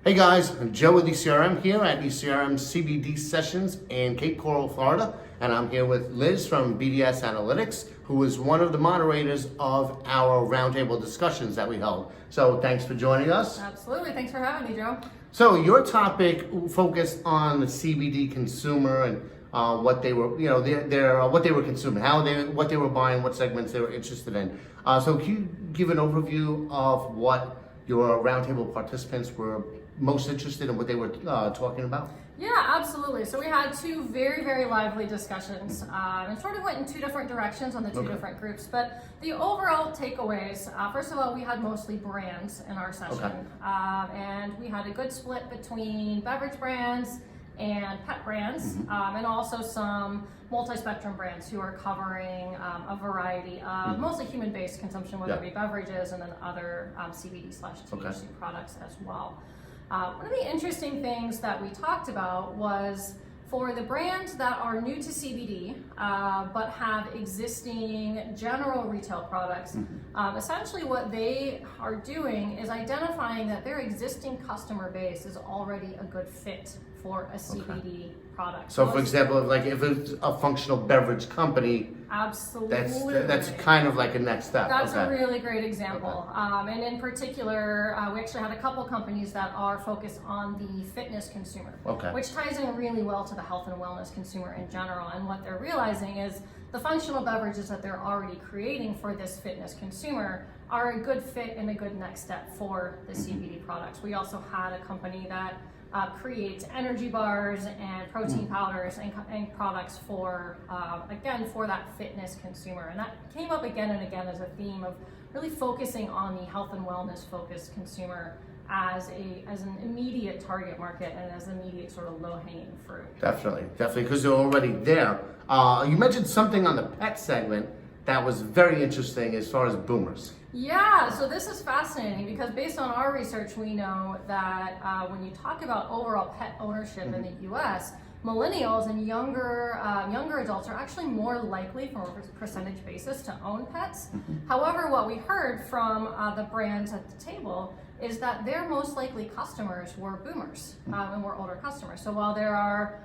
Hey guys, I'm Joe with ECRM here at ECRM CBD Sessions in Cape Coral, Florida. And I'm here with Liz from BDS Analytics, who is one of the moderators of our roundtable discussions that we held. So thanks for joining us. Absolutely, thanks for having me, Joe. So your topic focused on the CBD consumer and what they were, what they were consuming, what they were buying, what segments they were interested in. So can you give an overview of what your roundtable participants were most interested in, what they were talking about? Yeah, absolutely. So we had two very, very lively discussions and sort of went in two different directions on the two different groups. But the overall takeaways, first of all, we had mostly brands in our session. And we had a good split between beverage brands and pet brands, and also some multi-spectrum brands who are covering a variety of mostly human-based consumption, whether it be beverages and then other CBD/THC products as well. One of the interesting things that we talked about was for the brands that are new to CBD but have existing general retail products, essentially what they are doing is identifying that their existing customer base is already a good fit for a CBD product. So for example, like if it's a functional beverage company, absolutely, that's kind of like a next step. That's a really great example. And in particular, we actually had a couple companies that are focused on the fitness consumer, which ties in really well to the health and wellness consumer in general. And what they're realizing is the functional beverages that they're already creating for this fitness consumer are a good fit and a good next step for the CBD products. We also had a company that creates energy bars and protein powders and products for, again, for that fitness consumer. And that came up again and again as a theme of really focusing on the health and wellness focused consumer as an immediate target market and as immediate sort of low-hanging fruit. Definitely, because they're already there. You mentioned something on the pet segment that was very interesting as far as boomers. Yeah, so this is fascinating because based on our research, we know that when you talk about overall pet ownership in the US, millennials and younger adults are actually more likely from a percentage basis to own pets. However, what we heard from the brands at the table is that their most likely customers were boomers and were older customers. So while there are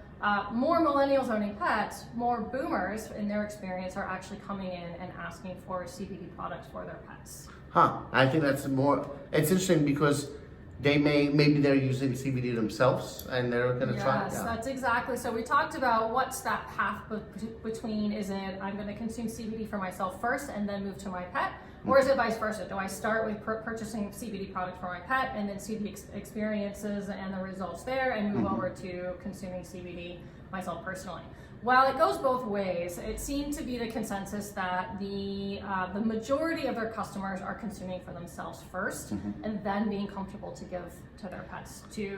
more millennials owning pets, more boomers in their experience are actually coming in and asking for CBD products for their pets. I think that's it's interesting because maybe they're using CBD themselves and they're going to try it. Yes, that's exactly. So we talked about what's that path between, is it I'm going to consume CBD for myself first and then move to my pet? Or is it vice versa? Do I start with purchasing CBD products for my pet and then see the experiences and the results there and move over to consuming CBD myself personally? While it goes both ways, it seemed to be the consensus that the majority of their customers are consuming for themselves first and then being comfortable to give to their pets to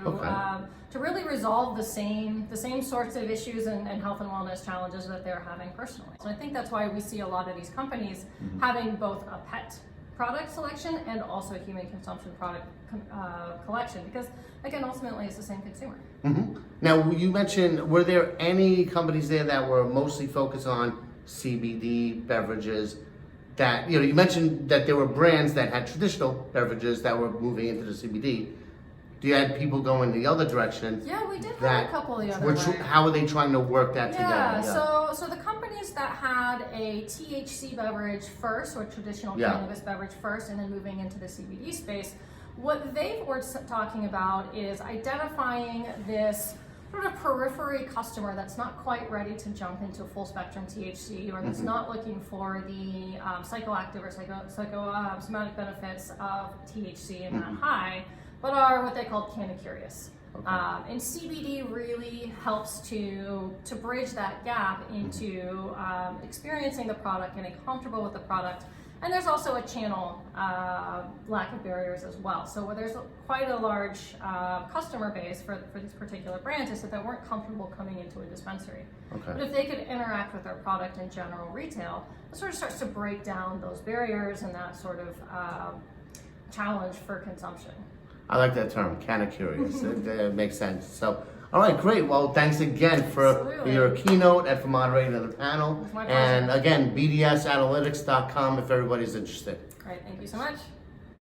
really resolve the same sorts of issues and health and wellness challenges that they're having personally. So I think that's why we see a lot of these companies having both a pet product selection and also a human consumption product collection, because again, ultimately it's the same consumer. Now you mentioned, were there any companies there that were mostly focused on CBD beverages? That you mentioned that there were brands that had traditional beverages that were moving into the CBD. Do you have people going the other direction? Yeah, we did have a couple the other way. How are they trying to work that together? Yeah, so the companies that had a THC beverage first, or traditional cannabis beverage first, and then moving into the CBD space, what they were talking about is identifying this sort of periphery customer that's not quite ready to jump into full spectrum THC, or that's not looking for the psychoactive or psychosomatic benefits of THC and that high, but are what they call canna curious. And CBD really helps to bridge that gap into experiencing the product, getting comfortable with the product. And there's also a channel lack of barriers as well. So where there's quite a large customer base for these particular brands, is that they weren't comfortable coming into a dispensary. But if they could interact with their product in general retail, it sort of starts to break down those barriers and that sort of challenge for consumption. I like that term, canna curious. It makes sense. So, all right, great. Well, thanks again for your keynote and for moderating the panel. My pleasure. And again, bdsanalytics.com if everybody's interested. Great, thank you so much.